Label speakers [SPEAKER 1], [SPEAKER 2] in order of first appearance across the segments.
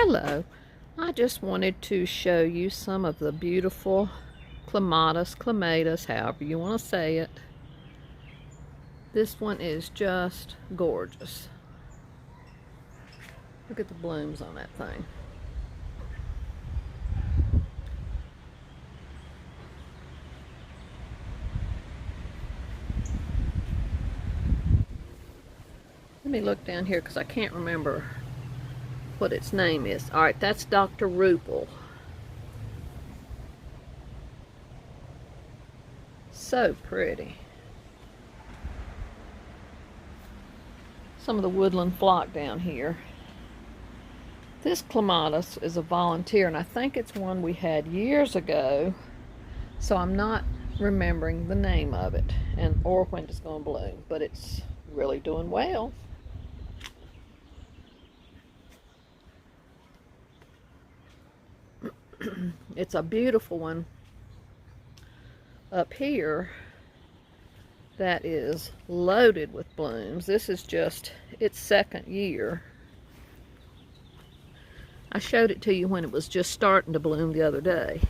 [SPEAKER 1] Hello, I just wanted to show you some of the beautiful clematis, however you want to say it. This one is just gorgeous. Look at the blooms on that thing. Let me look down here because I can't remember what its name is. Alright, that's Dr. Rupel. So pretty. Some of the woodland flock down here. This clematis is a volunteer, and I think it's one we had years ago, so I'm not remembering the name of it or when it's going to bloom, but it's really doing well. It's a beautiful one up here that is loaded with blooms. This is just its second year. I showed it to you when it was just starting to bloom the other day.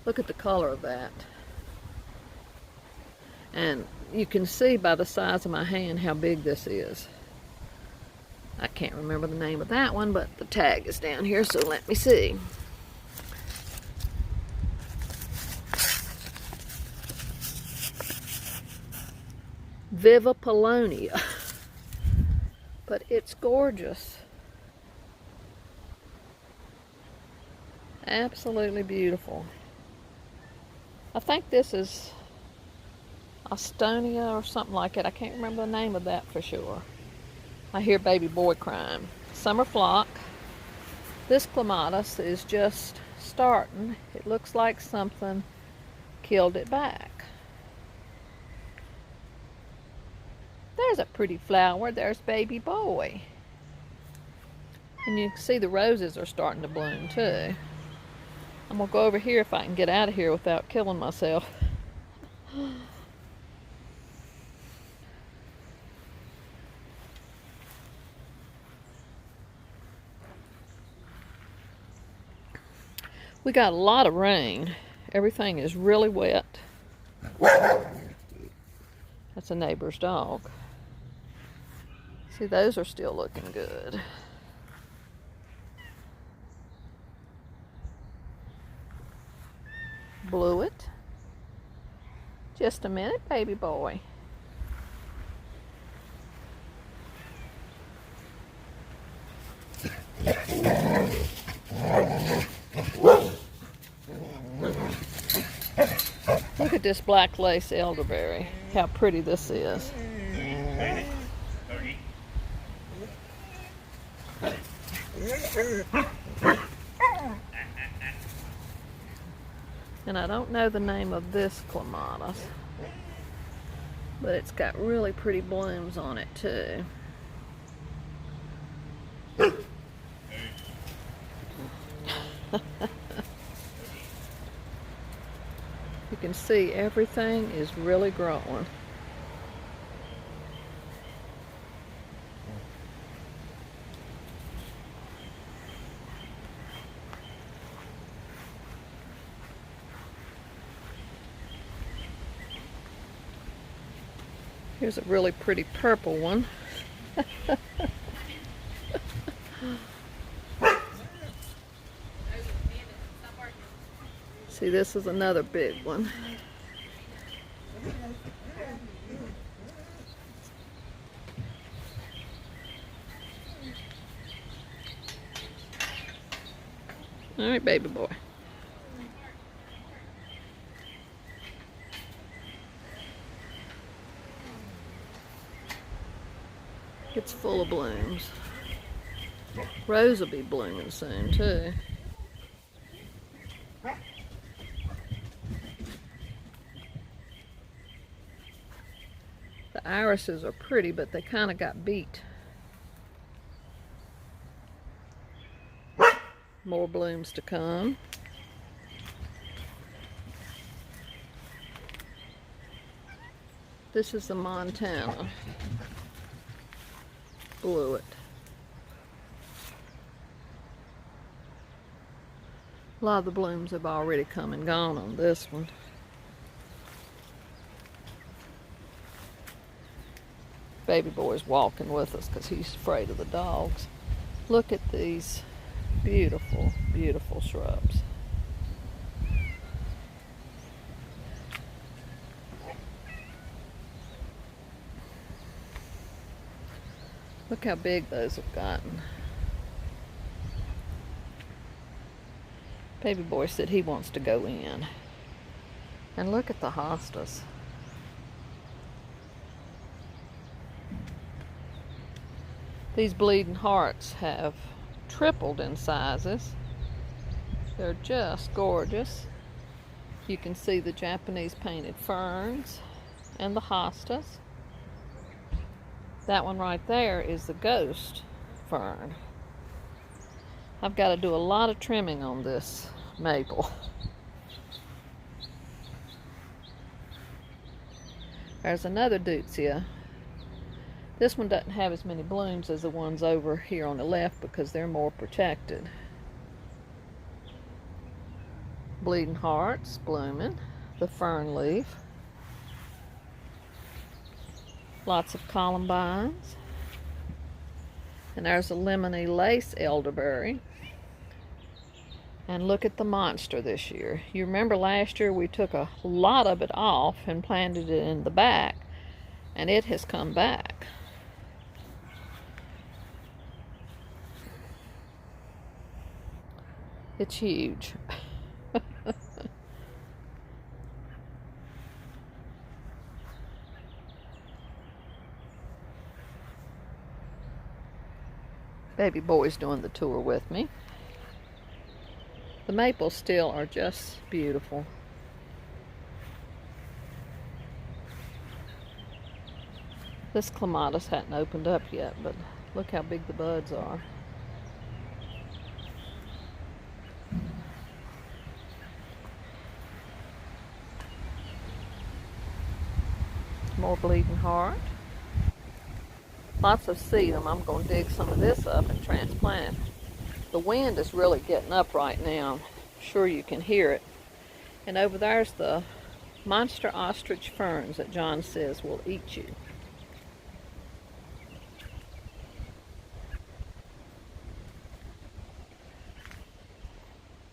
[SPEAKER 1] Look at the color of that. And you can see by the size of my hand how big this is. I can't remember the name of that one, but the tag is down here, so let me see. Viva Polonia. But it's gorgeous. Absolutely beautiful. I think this is Estonia or something like it. I can't remember the name of that for sure. I hear baby boy crying. Summer flock. This clematis is just starting. It looks like something killed it back. There's a pretty flower. There's baby boy. And you can see the roses are starting to bloom too. I'm going to go over here if I can get out of here without killing myself. We got a lot of rain. Everything is really wet. That's a neighbor's dog. See, those are still looking good. Blew it. Just a minute, baby boy. Look at this black lace elderberry. How pretty this is. And I don't know the name of this clematis, but it's got really pretty blooms on it too. You can see everything is really growing. Here's a really pretty purple one. See, this is another big one. All right, baby boy. It's full of blooms. Rose will be blooming soon too. The irises are pretty, but they kind of got beat. More blooms to come. This is the Montana. blew it. A lot of the blooms have already come and gone on this one. Baby boy's walking with us because he's afraid of the dogs. Look at these beautiful, beautiful shrubs. Look how big those have gotten. Baby boy said he wants to go in. And look at the hostas. These bleeding hearts have tripled in sizes. They're just gorgeous. You can see the Japanese painted ferns and the hostas. That one right there is the ghost fern. I've got to do a lot of trimming on this maple. There's another deutzia. This one doesn't have as many blooms as the ones over here on the left because they're more protected. Bleeding hearts blooming, the fern leaf. Lots of columbines. And there's a lemony lace elderberry. And look at the monster this year. You remember last year we took a lot of it off and planted it in the back, and it has come back. It's huge. Baby boy's doing the tour with me. The maples still are just beautiful. This clematis hadn't opened up yet, but look how big the buds are. More bleeding heart. Lots of sedum. I'm going to dig some of this up and transplant it. The wind is really getting up right now. I'm sure you can hear it. And over there's the monster ostrich ferns that John says will eat you.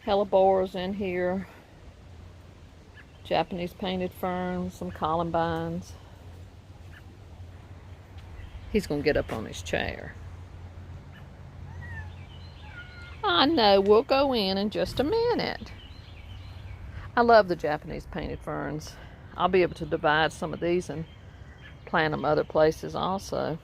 [SPEAKER 1] Hellebores in here. Japanese painted ferns, some columbines. He's going to get up on his chair. I know, we'll go in just a minute. I love the Japanese painted ferns. I'll be able to divide some of these and plant them other places also.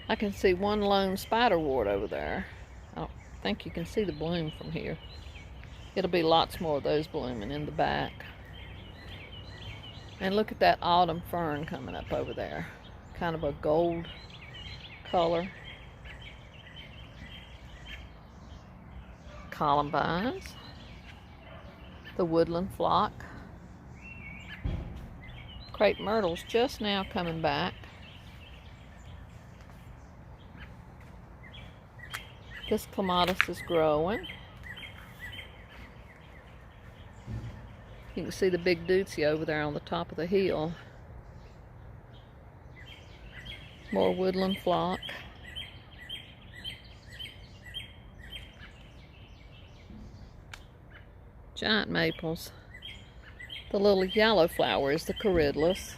[SPEAKER 1] I can see one lone spiderwort over there. I don't think you can see the bloom from here. It'll be lots more of those blooming in the back. And look at that autumn fern coming up over there. Kind of a gold color. Columbines. The woodland flock. Crepe myrtle's just now coming back. This clematis is growing. You can see the big deutzia over there on the top of the hill. More woodland flock. Giant maples. The little yellow flower is the corydalis.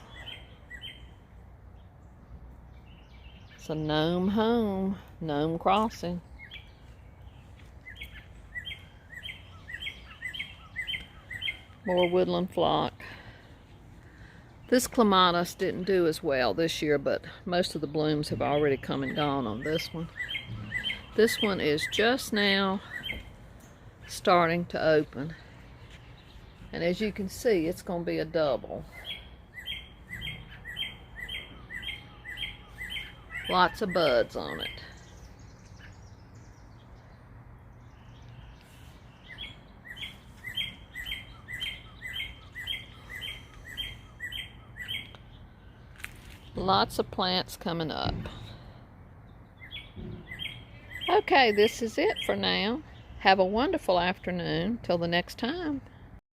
[SPEAKER 1] It's a gnome home, gnome crossing. More woodland flock. This clematis didn't do as well this year, but most of the blooms have already come and gone on this one. This one is just now starting to open. And as you can see, it's going to be a double. Lots of buds on it. Lots of plants coming up. Okay, this is it for now. Have a wonderful afternoon. Till the next time.